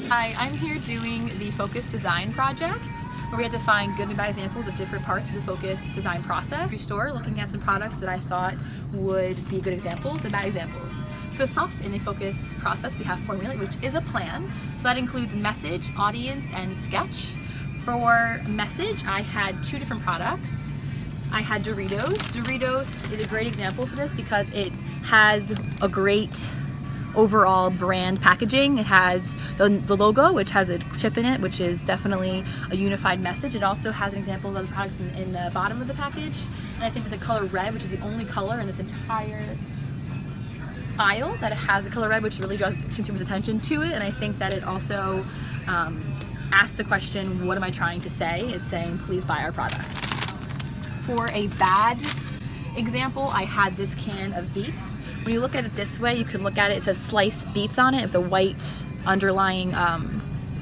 Hi, I'm here doing the Focus Design project, where we had to find good and bad examples of different parts of the Focus design process. Store looking at some products that I thought would be good examples and bad examples. So in the Focus process, we have Formulate, which is a plan. So that includes message, audience, and sketch. For message, I had two different products. I had Doritos. Doritos is a great example for this because it has a great overall brand packaging. It has the logo, which has a chip in it, which is definitely a unified message. It also has an example of other products in the bottom of the package. And I think that the color red, which is the only color in this entire aisle that it has the color red, which really draws consumers' attention to it. And I think that it also asks the question, what am I trying to say? It's saying, please buy our product. For a bad example, I had this can of beets. When you look at it this way, you can look at it, it says sliced beets on it with the white underlying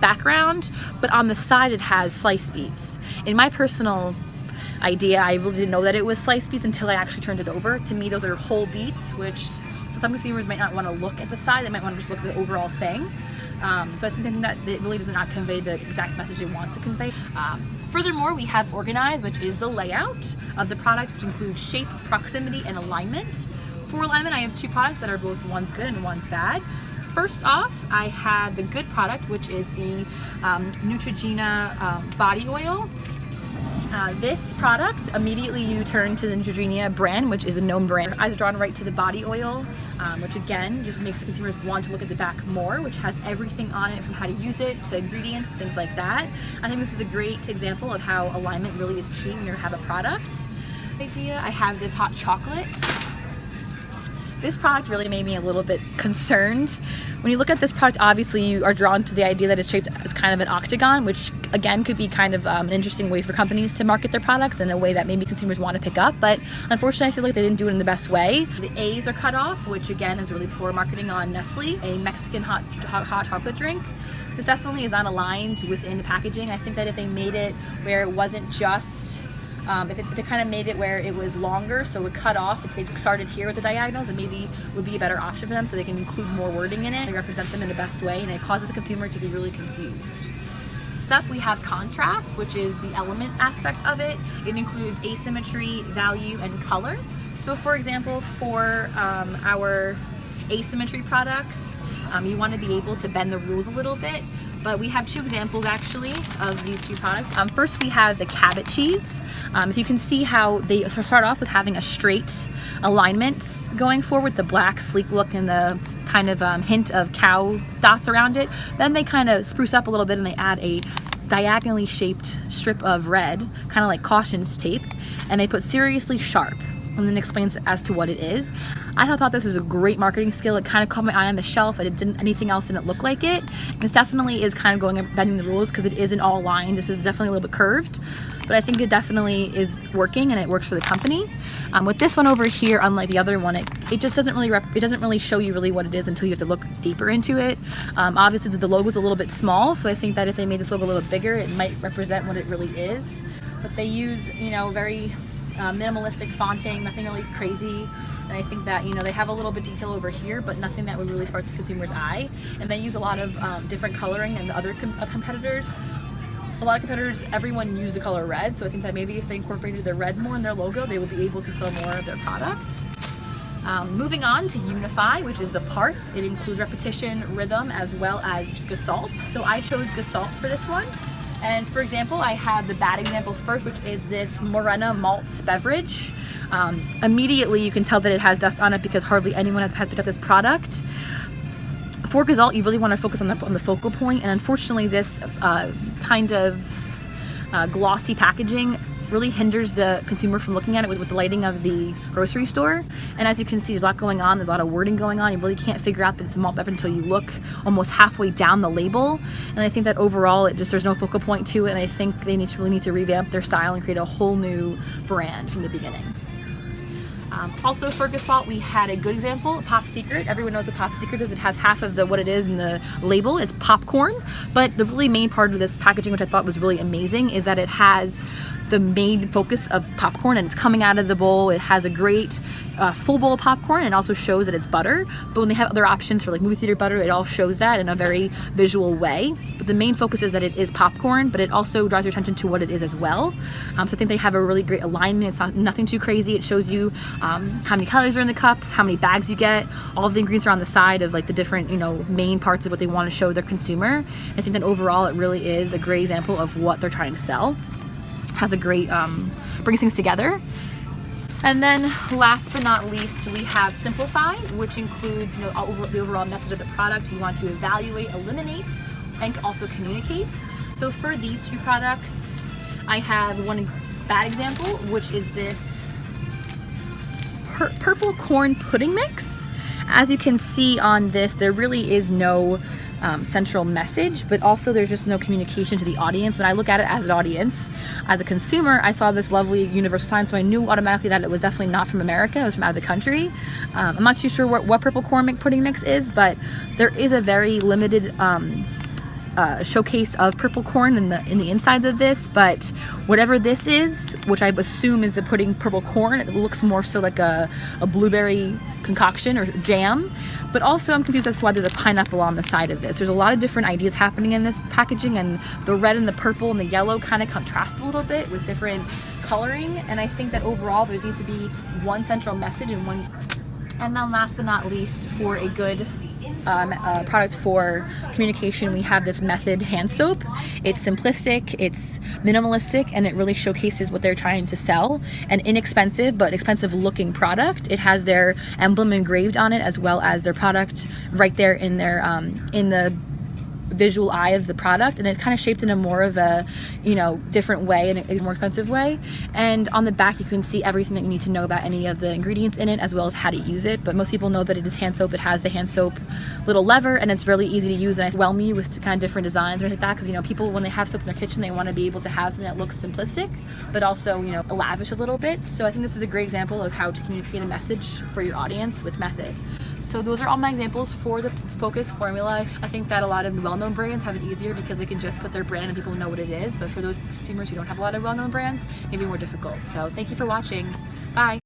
background, but on the side it has sliced beets. In my personal idea, I really didn't know that it was sliced beets until I actually turned it over. To me, those are whole beets, which some consumers might not want to look at the side, they might want to just look at the overall thing. So I think that it really does not convey the exact message it wants to convey. Furthermore, we have Organize, which is the layout of the product, which includes shape, proximity, and alignment. For alignment, I have two products that are both one's good and one's bad. First off, I have the good product, which is the Neutrogena body oil. This product, immediately you turn to the Neutrogena brand, which is a known brand. Eyes are drawn right to the body oil, which again just makes the consumers want to look at the back more, which has everything on it from how to use it to ingredients, things like that. I think this is a great example of how alignment really is key when you have a product. I have this hot chocolate. This product really made me a little bit concerned. When you look at this product, obviously you are drawn to the idea that it's shaped as kind of an octagon, which again could be kind of an interesting way for companies to market their products in a way that maybe consumers want to pick up, but unfortunately I feel like they didn't do it in the best way. The A's are cut off, which again is really poor marketing on Nestle, a Mexican hot chocolate drink. This definitely is not aligned within the packaging. I think that if they made it where it wasn't just if they kind of made it where it was longer, so it would cut off, if they started here with the diagonals, it maybe would be a better option for them so they can include more wording in it and represent them in the best way, and it causes the consumer to be really confused. Next up, we have contrast, which is the element aspect of it. It includes asymmetry, value, and color. So for example, for our asymmetry products, you want to be able to bend the rules a little bit. But we have two examples actually of these two products. First we have the Cabot cheese. If you can see how they start off with having a straight alignment going forward, the black sleek look and the kind of hint of cow dots around it. Then they kind of spruce up a little bit and they add a diagonally shaped strip of red, kind of like cautions tape, and they put seriously sharp, and then explains as to what it is. I thought this was a great marketing skill. It kind of caught my eye on the shelf, and it didn't anything else didn't look like it. This definitely is kind of going and bending the rules because it isn't all aligned. This is definitely a little bit curved, but I think it definitely is working and it works for the company. With this one over here, unlike the other one, it just doesn't really show you really what it is until you have to look deeper into it. Obviously the logo is a little bit small, so I think that if they made this logo a little bigger, it might represent what it really is. But they use, very minimalistic fonting, nothing really crazy, and I think that they have a little bit detail over here, but nothing that would really spark the consumer's eye. And they use a lot of different coloring than the other competitors. A lot of competitors, everyone used the color red, so I think that maybe if they incorporated the red more in their logo, they would be able to sell more of their products. Moving on to Unify, which is the parts. It includes repetition, rhythm, as well as Gestalt. So I chose Gestalt for this one. And for example, I have the bad example first, which is this Morena malt beverage. Immediately you can tell that it has dust on it because hardly anyone has picked up this product. For Gestalt, you really want to focus on the focal point, and unfortunately this kind of glossy packaging really hinders the consumer from looking at it with the lighting of the grocery store. And as you can see, there's a lot going on, there's a lot of wording going on. You really can't figure out that it's a malt beverage until you look almost halfway down the label. And I think that overall there's no focal point to it, and I think they really need to revamp their style and create a whole new brand from the beginning. Also for Gestalt, we had a good example, Pop Secret. Everyone knows what Pop Secret is. It has half of what it is in the label. It's popcorn, but the really main part of this packaging, which I thought was really amazing, is that it has the main focus of popcorn, and it's coming out of the bowl. It has a great full bowl of popcorn, and also shows that it's butter. But when they have other options for like movie theater butter, it all shows that in a very visual way. But the main focus is that it is popcorn, but it also draws your attention to what it is as well. So I think they have a really great alignment. It's nothing too crazy. It shows you how many calories are in the cups, how many bags you get. All of the ingredients are on the side of like the different, you know, main parts of what they want to show their consumer. I think that overall it really is a great example of what they're trying to sell. Has a great, brings things together. And then last but not least, we have Simplify, which includes, you know, the overall message of the product. You want to evaluate, eliminate, and also communicate. So for these two products, I have one bad example, which is this purple corn pudding mix. As you can see on this, there really is no central message, but also there's just no communication to the audience. When I look at it as an audience, as a consumer, I saw this lovely universal sign, so I knew automatically that it was definitely not from America. It was from out of the country. I'm not too sure what purple corn pudding mix is, but there is a very limited showcase of purple corn in the insides of this. But whatever this is, which I assume is the purple corn, it looks more so like a blueberry concoction or jam. But also I'm confused as to why there's a pineapple on the side of this. There's a lot of different ideas happening in this packaging, and the red and the purple and the yellow kind of contrast a little bit with different coloring. And I think that overall there needs to be one central message and one. And then last but not least, for a good product for communication, we have this Method hand soap. It's simplistic, it's minimalistic, and it really showcases what they're trying to sell. An inexpensive but expensive looking product. It has their emblem engraved on it, as well as their product right there in their in the visual eye of the product, and it's kind of shaped in a more of a, you know, different way, and a more expensive way. And on the back you can see everything that you need to know about any of the ingredients in it, as well as how to use it. But most people know that it is hand soap. It has the hand soap little lever, and it's really easy to use, and I overwhelm you with kind of different designs or like that, because, you know, people, when they have soap in their kitchen, they want to be able to have something that looks simplistic but also, you know, lavish a little bit. So I think this is a great example of how to communicate a message for your audience with Method. So those are all my examples for the focus formula. I think that a lot of well-known brands have it easier because they can just put their brand and people know what it is. But for those consumers who don't have a lot of well-known brands, it may be more difficult. So thank you for watching. Bye.